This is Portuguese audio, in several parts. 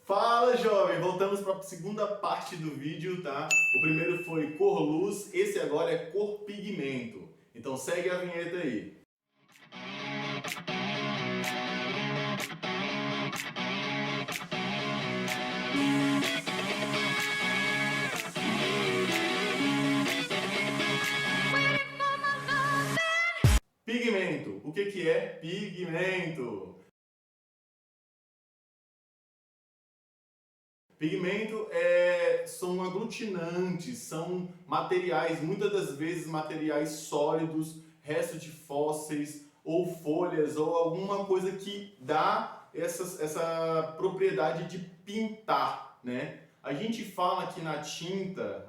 Fala, jovem! Voltamos para a segunda parte do vídeo, tá? O primeiro foi cor luz, esse agora é cor pigmento. Então segue a vinheta aí. Pigmento. O que é pigmento? Pigmento são aglutinantes, são materiais, muitas das vezes materiais sólidos, restos de fósseis ou folhas ou alguma coisa que dá essa propriedade de pintar, né? A gente fala que na tinta,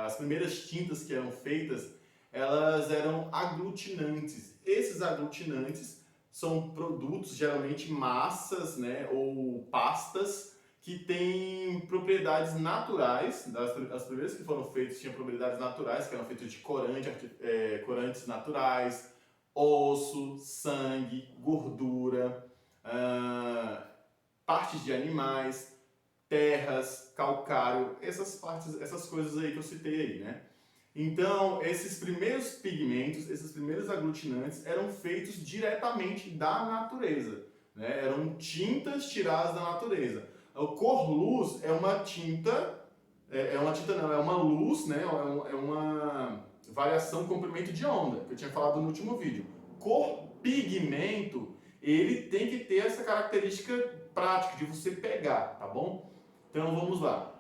as primeiras tintas que eram feitas, elas eram aglutinantes. Esses aglutinantes são produtos, geralmente massas, né, ou pastas, que tem propriedades naturais, as primeiras que foram feitas tinham propriedades naturais, que eram feitas de corantes naturais, osso, sangue, gordura, partes de animais, terras, calcário, essas coisas aí que eu citei aí, né? Então, esses primeiros pigmentos, esses primeiros aglutinantes eram feitos diretamente da natureza, né? Eram tintas tiradas da natureza. O cor luz é uma tinta, é uma luz, né? É uma variação comprimento de onda, que eu tinha falado no último vídeo. Cor pigmento, ele tem que ter essa característica prática de você pegar, tá bom? Então vamos lá.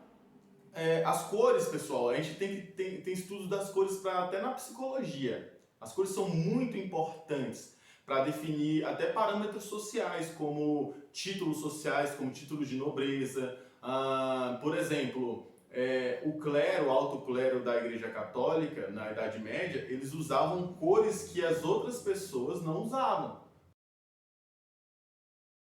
As cores, pessoal, a gente tem estudos das cores até na psicologia. As cores são muito importantes para definir até parâmetros sociais, como títulos sociais, como títulos de nobreza. Por exemplo, o clero, o alto clero da Igreja Católica, na Idade Média, eles usavam cores que as outras pessoas não usavam,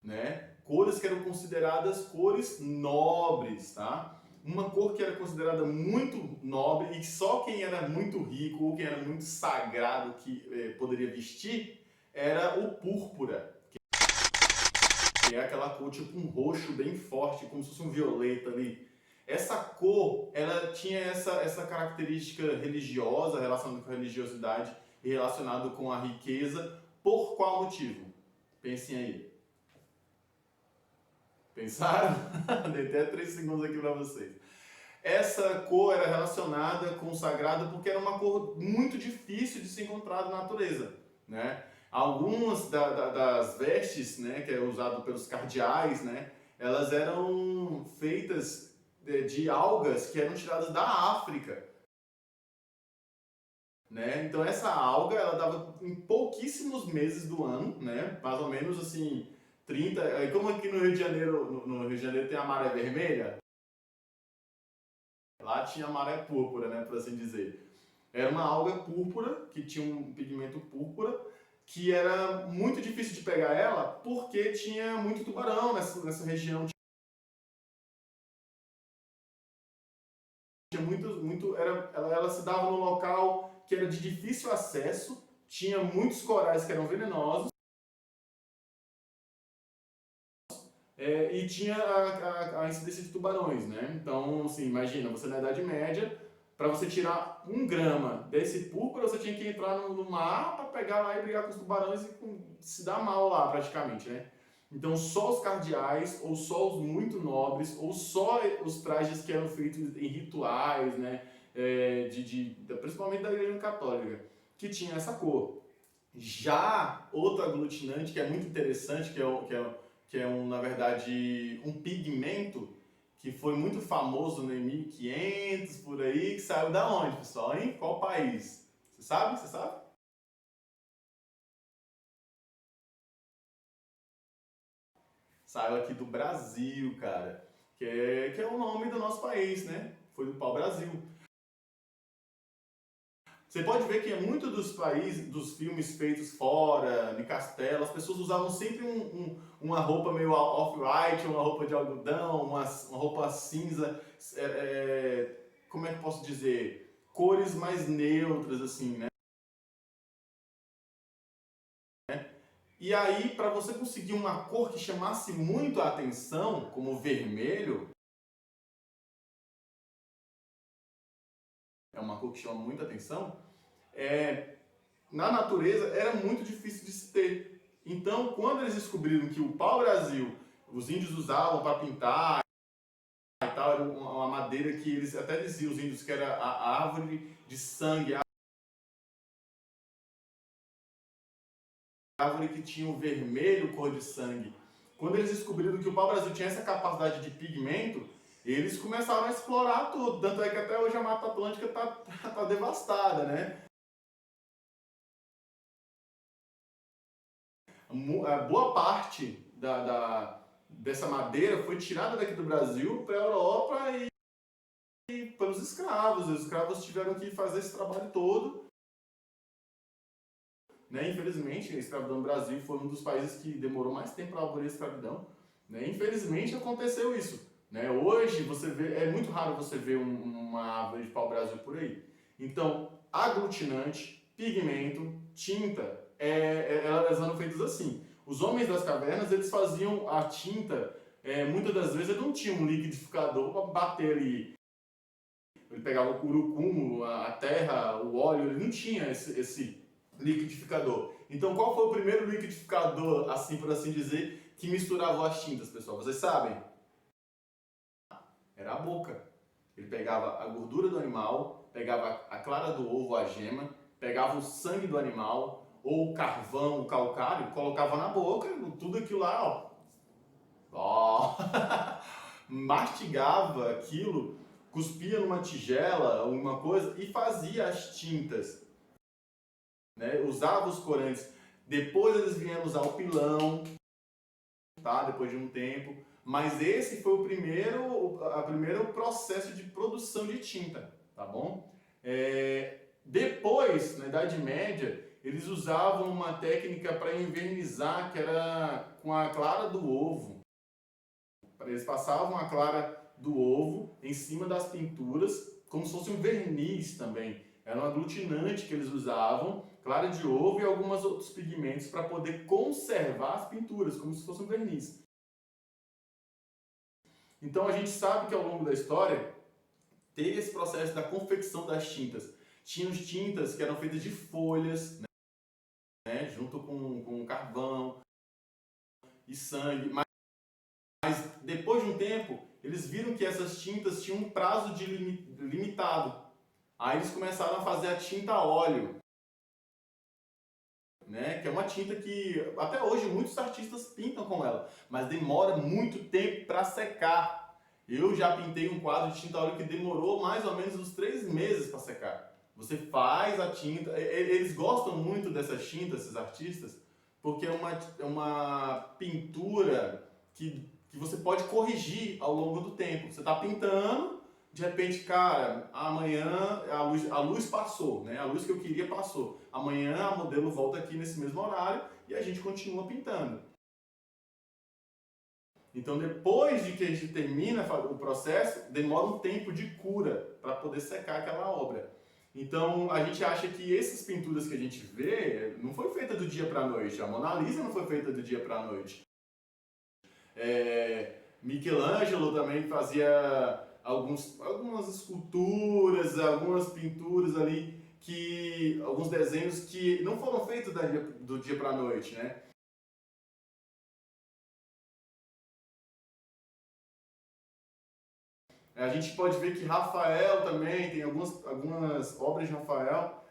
né? Cores que eram consideradas cores nobres, tá? Uma cor que era considerada muito nobre e só quem era muito rico ou quem era muito sagrado que poderia vestir era o púrpura, que é aquela cor tipo um roxo bem forte, como se fosse um violeta ali. Essa cor, ela tinha essa característica religiosa, relacionada com a religiosidade e relacionado com a riqueza. Por qual motivo? Pensem aí. Pensaram? Dei até 3 segundos aqui para vocês. Essa cor era relacionada com o sagrado porque era uma cor muito difícil de se encontrar na natureza, né? Algumas das vestes, né, que é usado pelos cardeais, né, elas eram feitas de algas que eram tiradas da África, né? Então essa alga ela dava em pouquíssimos meses do ano, né? Mais ou menos assim 30. Como aqui no Rio de Janeiro, no Rio de Janeiro tem a maré vermelha, lá tinha a maré púrpura, né, por assim dizer. Era uma alga púrpura, que tinha um pigmento púrpura, que era muito difícil de pegar ela porque tinha muito tubarão nessa região. Tinha ela se dava num local que era de difícil acesso, tinha muitos corais que eram venenosos, e tinha a incidência de tubarões, né? Então, assim, imagina, você na Idade Média, para você tirar 1 grama desse púrpura, você tinha que entrar no mar para pegar lá e brigar com os tubarões e se dar mal lá, praticamente, né? Então, só os cardeais, ou só os muito nobres, ou só os trajes que eram feitos em rituais, né? Principalmente da Igreja Católica, que tinha essa cor. Já outro aglutinante que é muito interessante, na verdade, um pigmento que foi muito famoso no 1500 por aí, que saiu da onde, pessoal, hein? Qual país? Você sabe? Você sabe? Saiu aqui do Brasil, cara, que é o nome do nosso país, né? Foi do pau-brasil. Você pode ver que em muitos dos países, dos filmes feitos fora, de castelo, as pessoas usavam sempre uma roupa meio off-white, uma roupa de algodão, uma roupa cinza, como é que posso dizer? Cores mais neutras, assim, né? E aí, para você conseguir uma cor que chamasse muito a atenção, como o vermelho, é uma cor que chama muita atenção, na natureza era muito difícil de se ter. Então, quando eles descobriram que o pau-brasil os índios usavam para pintar e tal, era uma madeira que eles até diziam, os índios, que era a árvore de sangue, a árvore que tinha o vermelho cor de sangue. Quando eles descobriram que o pau-brasil tinha essa capacidade de pigmento, eles começaram a explorar tudo. Tanto é que até hoje a Mata Atlântica tá devastada, né? A boa parte dessa madeira foi tirada daqui do Brasil para a Europa e pelos escravos. Os escravos tiveram que fazer esse trabalho todo. Né? Infelizmente, a escravidão no Brasil foi um dos países que demorou mais tempo para abolir a escravidão. Né? Infelizmente, aconteceu isso. Né? Hoje, você vê, é muito raro você ver uma árvore de pau-brasil por aí. Então, aglutinante, pigmento, tinta, elas eram feitas assim. Os homens das cavernas, eles faziam a tinta, muitas das vezes, eles não tinham um liquidificador para bater ali. Ele pegava o curucumo, a terra, o óleo, ele não tinha esse liquidificador. Então, qual foi o primeiro liquidificador, assim por assim dizer, que misturava as tintas, pessoal? Vocês sabem? Era a boca. Ele pegava a gordura do animal, pegava a clara do ovo, a gema, pegava o sangue do animal, ou o carvão, o calcário, colocava na boca, tudo aquilo lá, ó. Mastigava aquilo, cuspia numa tigela, alguma coisa, e fazia as tintas. Né? Usava os corantes. Depois eles vieram usar o pilão, tá? Depois de um tempo. Mas esse foi o primeiro processo de produção de tinta, tá bom? Depois, na Idade Média, eles usavam uma técnica para envernizar, que era com a clara do ovo. Eles passavam a clara do ovo em cima das pinturas, como se fosse um verniz também. Era um aglutinante que eles usavam, clara de ovo e alguns outros pigmentos para poder conservar as pinturas, como se fosse um verniz. Então a gente sabe que ao longo da história teve esse processo da confecção das tintas. Tinham tintas que eram feitas de folhas, né, junto com carvão e sangue, mas depois de um tempo eles viram que essas tintas tinham um prazo de limitado. Aí eles começaram a fazer a tinta a óleo, né? Que é uma tinta que até hoje muitos artistas pintam com ela, mas demora muito tempo para secar. Eu já pintei um quadro de tinta a óleo que demorou mais ou menos uns 3 meses para secar. Você faz a tinta, eles gostam muito dessas tintas, esses artistas, porque é uma pintura que você pode corrigir ao longo do tempo. Você está pintando, de repente, cara, amanhã a luz passou, né? A luz que eu queria passou. Amanhã a modelo volta aqui nesse mesmo horário e a gente continua pintando. Então, depois de que a gente termina o processo, demora um tempo de cura para poder secar aquela obra. Então, a gente acha que essas pinturas que a gente vê não foi feita do dia para a noite. A Mona Lisa não foi feita do dia para a noite. Michelangelo também fazia algumas esculturas, algumas pinturas ali, alguns desenhos que não foram feitos do dia para a noite, né? A gente pode ver que Rafael também tem algumas obras de Rafael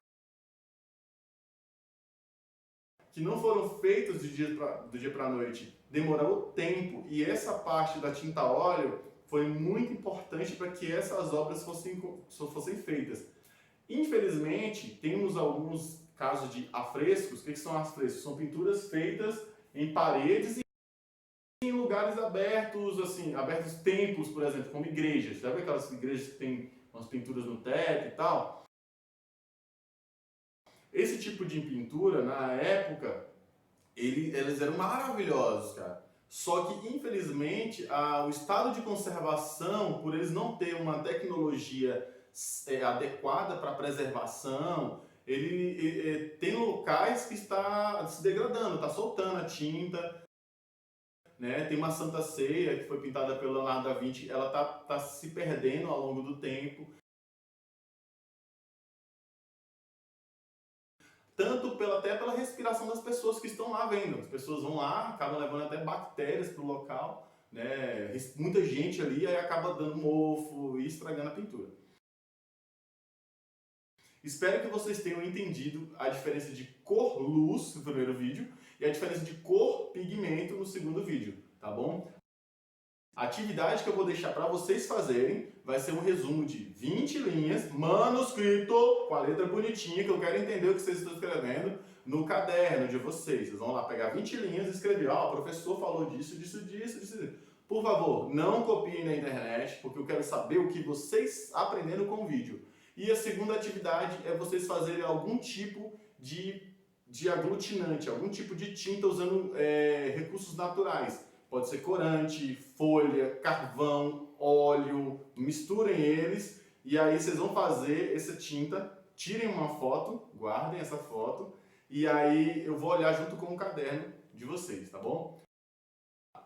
que não foram feitas do dia para a noite. Demorou tempo, e essa parte da tinta a óleo foi muito importante para que essas obras fossem feitas. Infelizmente, temos alguns casos de afrescos. O que são afrescos? São pinturas feitas em paredes e em lugares abertos, assim, abertos templos, por exemplo, como igrejas. Sabe aquelas igrejas que tem umas pinturas no teto e tal? Esse tipo de pintura, na época, eles eram maravilhosos, cara. Só que, infelizmente, o estado de conservação, por eles não ter uma tecnologia adequada para preservação tem locais que está se degradando, está soltando a tinta, né? Tem uma Santa Ceia que foi pintada pelo Leonardo da Vinci, ela tá se perdendo ao longo do tempo. Até pela respiração das pessoas que estão lá vendo. As pessoas vão lá, acabam levando até bactérias para o local, né? Muita gente ali, aí acaba dando mofo e estragando a pintura. Espero que vocês tenham entendido a diferença de cor-luz no primeiro vídeo e a diferença de cor-pigmento no segundo vídeo, tá bom? A atividade que eu vou deixar para vocês fazerem vai ser um resumo de 20 linhas, manuscrito, com a letra bonitinha, que eu quero entender o que vocês estão escrevendo, no caderno de vocês. Vocês vão lá pegar 20 linhas e escrever, ó, o professor falou disso, disso, disso, disso. Por favor, não copiem na internet, porque eu quero saber o que vocês aprenderam com o vídeo. E a segunda atividade é vocês fazerem algum tipo de aglutinante, algum tipo de tinta usando recursos naturais. Pode ser corante, folha, carvão, óleo, misturem eles e aí vocês vão fazer essa tinta, tirem uma foto, guardem essa foto e aí eu vou olhar junto com o caderno de vocês, tá bom?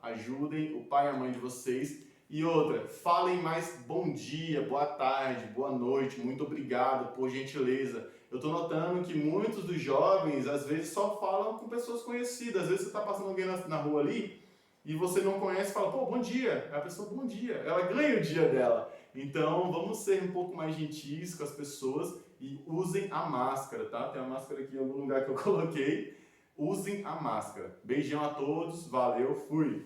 Ajudem o pai e a mãe de vocês. E outra, falem mais bom dia, boa tarde, boa noite, muito obrigado, por gentileza. Eu tô notando que muitos dos jovens, às vezes, só falam com pessoas conhecidas. Às vezes você tá passando alguém na rua ali e você não conhece, fala, pô, bom dia. A pessoa, bom dia. Ela ganha o dia dela. Então, vamos ser um pouco mais gentis com as pessoas e usem a máscara, tá? Tem uma máscara aqui em algum lugar que eu coloquei. Usem a máscara. Beijão a todos, valeu, fui!